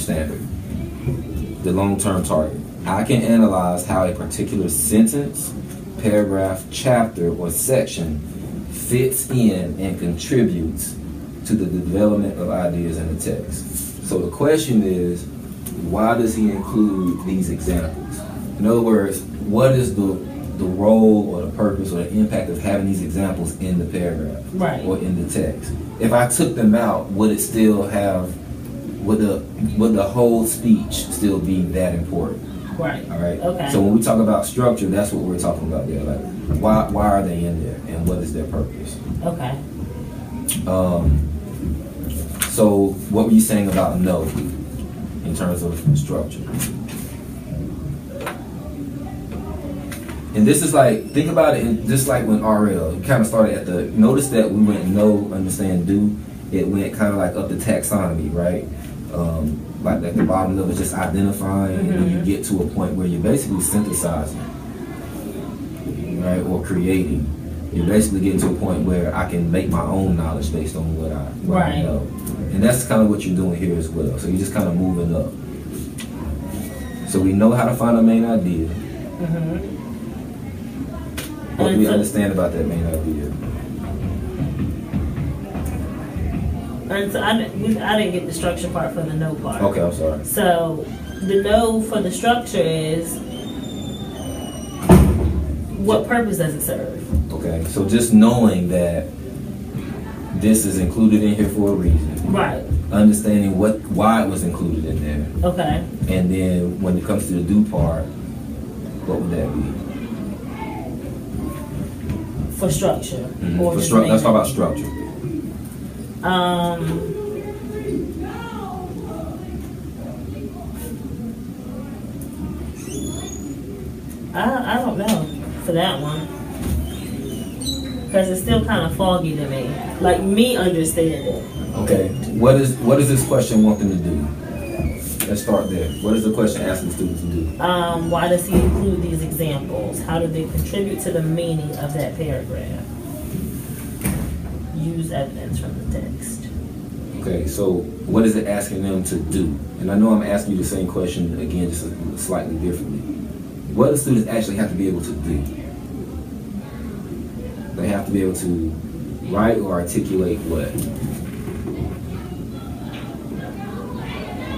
standard, the long-term target. I can analyze how a particular sentence, paragraph, chapter, or section fits in and contributes to the development of ideas in the text. So the question is, why does he include these examples? In other words, what is the role or the purpose or the impact of having these examples in the paragraph or in the text? If I took them out, would it still have, would the whole speech still be that important? Right. All right. Okay. So when we talk about structure, that's what we're talking about there. Like, why are they in there, and what is their purpose? Okay. So what were you saying about no in terms of structure? And this is like, think about it, just like when RL, it kind of started at the, notice that we went know, understand, do. It went kind of like up the taxonomy, right? Like at the bottom of it, just identifying, and then you get to a point where you're basically synthesizing, right, or creating. You're basically getting to a point where I can make my own knowledge based on what I know. And that's kind of what you're doing here as well. So you're just kind of moving up. So we know how to find a main idea. What do we understand about that main idea? And so I didn't get the structure part for the no part. Okay, I'm sorry. So the no for the structure is, what purpose does it serve? Okay, so just knowing that this is included in here for a reason. Right. Understanding why it was included in there. Okay. And then when it comes to the do part, what would that be? For structure. Or let's talk about structure. I don't know for that one, because it's still kind of foggy to me. Like me understanding. Okay, what does this question want them to do? Let's start there. What is the question asking students to do? Why does he include these examples? How do they contribute to the meaning of that paragraph? Use evidence from the text. Okay, so what is it asking them to do? And I know I'm asking you the same question again, just slightly differently. What do students actually have to be able to do? They have to be able to write or articulate what?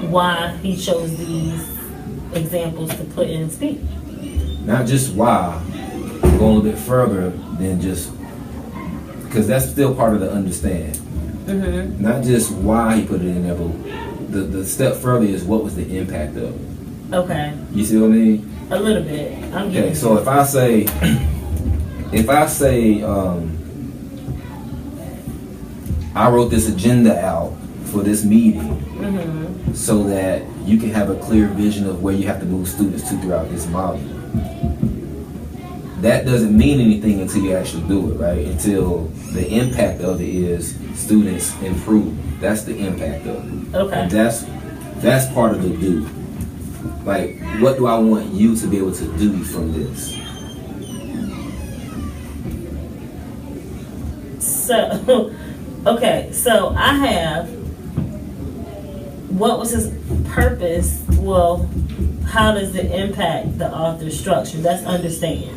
Why he chose these examples to put in speech. Not just why, go a little bit further than just, because that's still part of the understand. Not just why he put it in there, but the step further is what was the impact of it. Okay. You see what I mean? A little bit. Okay, so if I say, I wrote this agenda out for this meeting so that you can have a clear vision of where you have to move students to throughout this module. That doesn't mean anything until you actually do it, right? Until the impact of it is students improve. That's the impact of it. Okay. And that's part of the do. Like, what do I want you to be able to do from this? So, okay, so I have, what was his purpose? Well, how does it impact the author's structure? That's understand.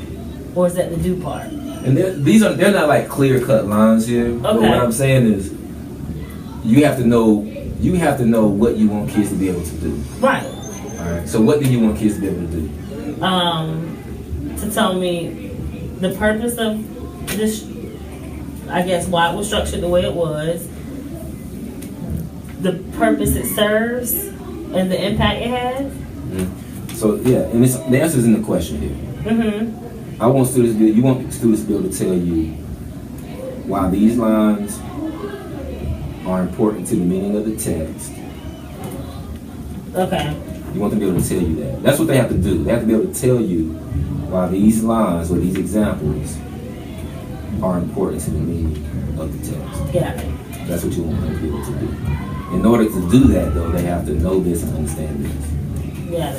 Or is that the do part? And they're not like clear-cut lines here. Okay. But what I'm saying is, you have to know what you want kids to be able to do. Right. All right. So what do you want kids to be able to do? To tell me the purpose of this, I guess why it was structured the way it was, the purpose it serves, and the impact it has. So yeah, and the answer is in the question here. I want you want students to be able to tell you why these lines are important to the meaning of the text. Okay. You want them to be able to tell you that. That's what they have to do. They have to be able to tell you why these lines or these examples are important to the meaning of the text. Yeah. That's what you want them to be able to do. In order to do that, though, they have to know this and understand this. Yeah.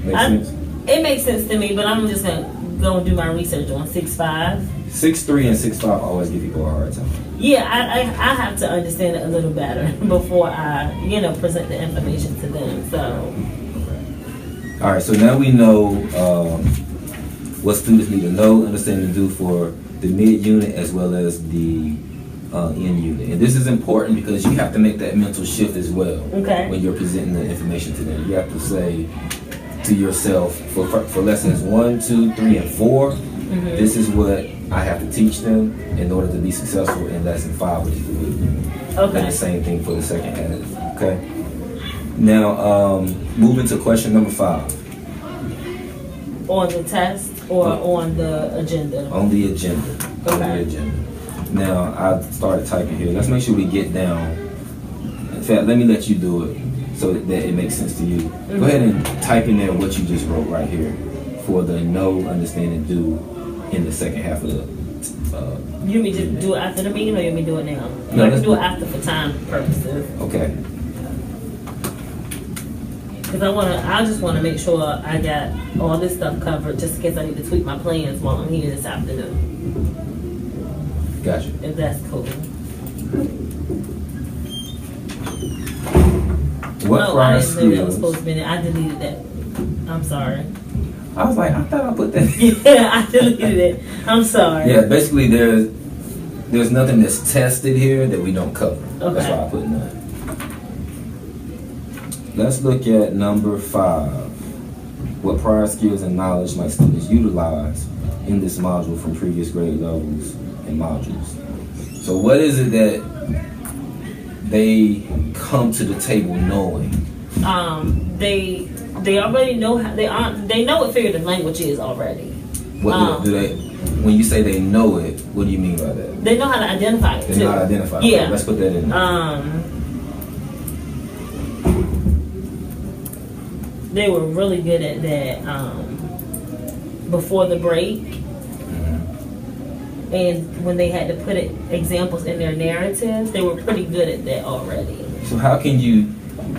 Makes sense? It makes sense to me, but I'm just going to go and do my research on 6.5. 6.3 and 6.5 always give people a hard time. Yeah, I have to understand it a little better before I, present the information to them. So. All right, so now we know what students need to know, understand, and do for the mid-unit as well as the end unit. And this is important because you have to make that mental shift as well when you're presenting the information to them. You have to say to yourself, for lessons 1, 2, 3, and 4, this is what I have to teach them in order to be successful in lesson 5, which is the mid-unit. Okay. And the same thing for the second half. Okay. Now, moving to question number 5. On the test or on the agenda? On the agenda. Okay. On the agenda. Now, I started typing here. Let's make sure we get down. In fact, let me let you do it so that it makes sense to you. Go ahead and type in there what you just wrote right here for the know, understand, and do in the second half of the. You want me to do it after the meeting, or you want me to do it now? No, I can do it after for time purposes. Okay. Because I just want to make sure I got all this stuff covered, just in case I need to tweak my plans while I'm here this afternoon. Gotcha. If that's cool. What prior skills? I didn't know that was supposed to be there. I deleted that. I'm sorry. I was like, I thought I put that. Yeah, I deleted it. I'm sorry. Yeah, basically there's nothing that's tested here that we don't cover. Okay. That's why I put none. Let's look at number 5. What prior skills and knowledge might students utilize in this module from previous grade levels and modules? So what is it that they come to the table knowing? They already know how they know what figurative language is already. What do they? When you say they know it, what do you mean by that? They know how to identify it. They know how to identify it. Yeah. Okay, let's put that in there. They were really good at that before the break. And when they had to put examples in their narratives, they were pretty good at that already. So how can you,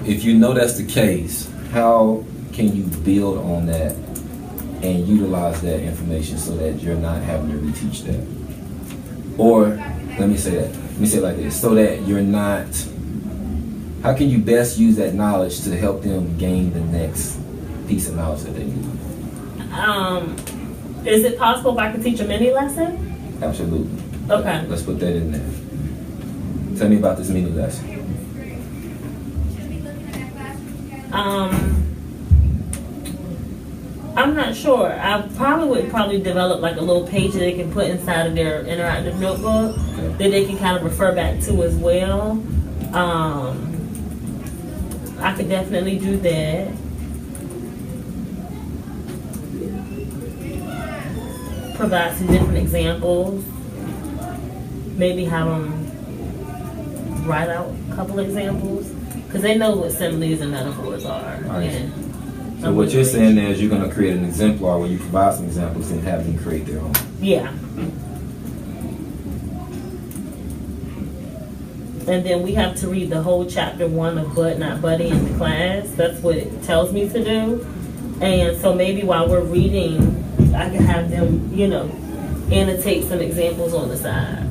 if you know that's the case, how can you build on that and utilize that information so that you're not having to reteach that? Or, let me say it like this, so that you're not, how can you best use that knowledge to help them gain the next piece of knowledge that they need? Is it possible if I could teach a mini lesson? Absolutely. Okay. Let's put that in there. Tell me about this mini lesson. I'm not sure. I would develop like a little page that they can put inside of their interactive notebook that they can kind of refer back to as well. I could definitely do that. Provide some different examples. Maybe have them write out a couple examples. Because they know what similes and metaphors are. Right. And so what you're saying is you're going to create an exemplar where you provide some examples and have them create their own. Yeah. And then we have to read the whole chapter 1 of But Not Buddy in the class. That's what it tells me to do. And so maybe while we're reading, I can have them, annotate some examples on the side.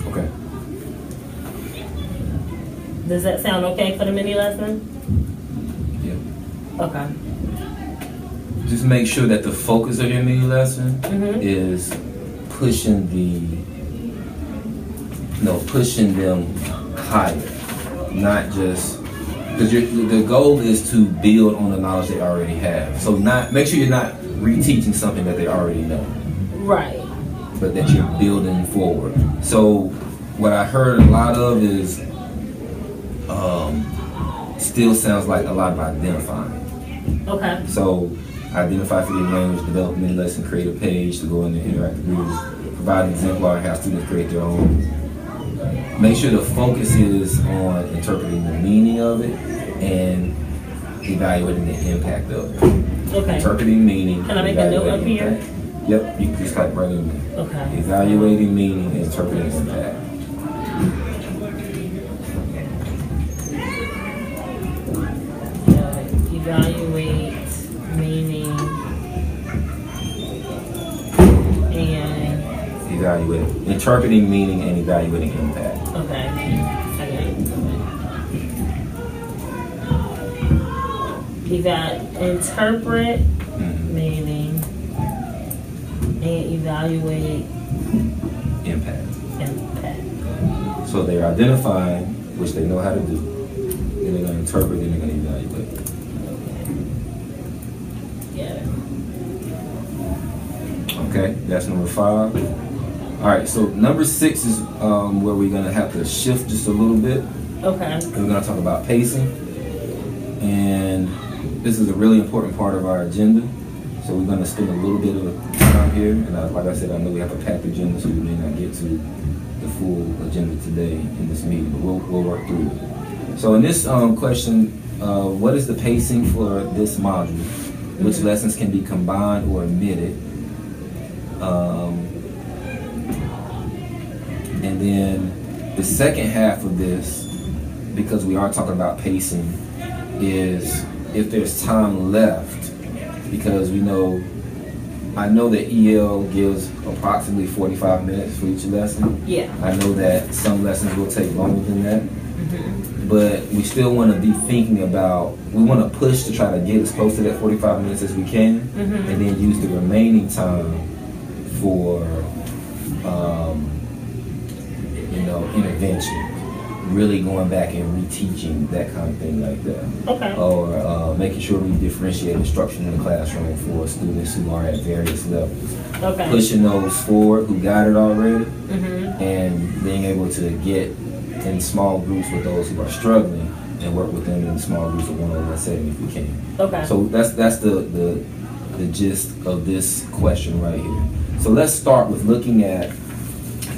Okay. Does that sound okay for the mini lesson? Yeah. Okay. Just make sure that the focus of your mini lesson is pushing pushing them higher, not just because the goal is to build on the knowledge they already have. So make sure you're not reteaching something that they already know, right? But that you're building forward. So what I heard a lot of is still sounds like a lot of identifying. Okay. So identify for your language, develop mini lesson, create a page to go in and interact with readers, provide an exemplar, and have students create their own. Make sure the focus is on interpreting the meaning of it and evaluating the impact of it. Okay. Interpreting meaning. Can I make a note up here? Yep, you can just type right in there. Okay. Evaluating meaning, interpreting impact. evaluating, interpreting meaning and evaluating impact. Okay. Interpret meaning and evaluate impact. So they're identifying, which they know how to do. Then they're going to interpret, then they're going to evaluate. Yeah. Okay, that's number 5. All right, so number 6 is where we're going to have to shift just a little bit. Okay. We're going to talk about pacing. And this is a really important part of our agenda. So we're going to spend a little bit of time here. And like I said, I know we have a packed agenda, so we may not get to the full agenda today in this meeting, but we'll work through it. So in this question, what is the pacing for this module? Which lessons can be combined or omitted? And then the second half of this, because we are talking about pacing, is if there's time left, because I know that EL gives approximately 45 minutes for each lesson. Yeah. I know that some lessons will take longer than that. But we still want to be thinking about, we want to push to try to get as close to that 45 minutes as we can, and then use the remaining time for, intervention. Really going back and reteaching, that kind of thing like that. Okay. Or making sure we differentiate instruction in the classroom for students who are at various levels. Okay. Pushing those forward who got it already, and being able to get in small groups with those who are struggling and work with them in small groups of one-on-one setting if we can. Okay. So that's the gist of this question right here. So let's start with looking at,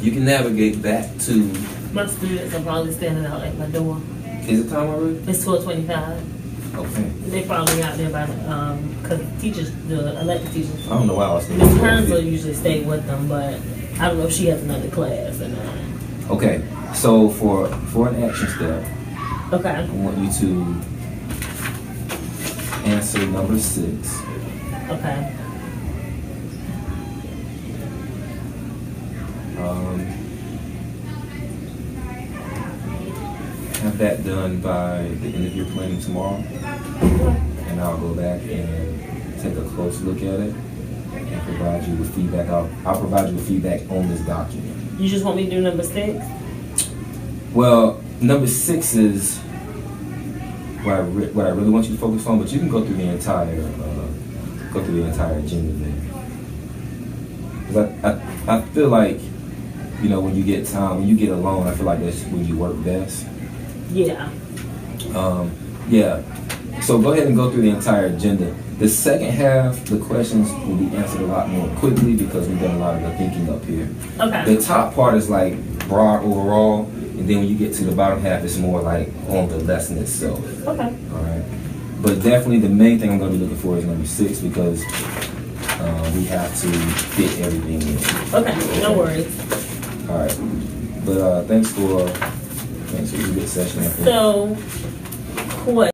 you can navigate back to, my students are probably standing out at my door. is it time already? It's 12:25. Okay. They're probably out there by because the elective teachers. I don't know why I was The thinking. parents will usually stay with them, but I don't know if she has another class or not. Okay, so for an action step, Okay. I want you to answer number 6. Okay. Have that done by the end of your planning tomorrow, and I'll go back and take a close look at it and provide you with feedback. I'll provide you with feedback on this document. You just want me to do number 6? Well, number 6 is what I really want you to focus on, but you can go through the entire agenda there. Because I feel like, when you get time, when you get alone, I feel like that's when you work best. Yeah. Yeah. So go ahead and go through the entire agenda. The second half, the questions will be answered a lot more quickly because we've done a lot of the thinking up here. Okay. The top part is like broad overall, and then when you get to the bottom half, it's more like on the lesson itself. Okay. All right. But definitely the main thing I'm going to be looking for is number 6 because we have to fit everything in. Okay. No worries. All right. But thanks for a good session. I think. So, what?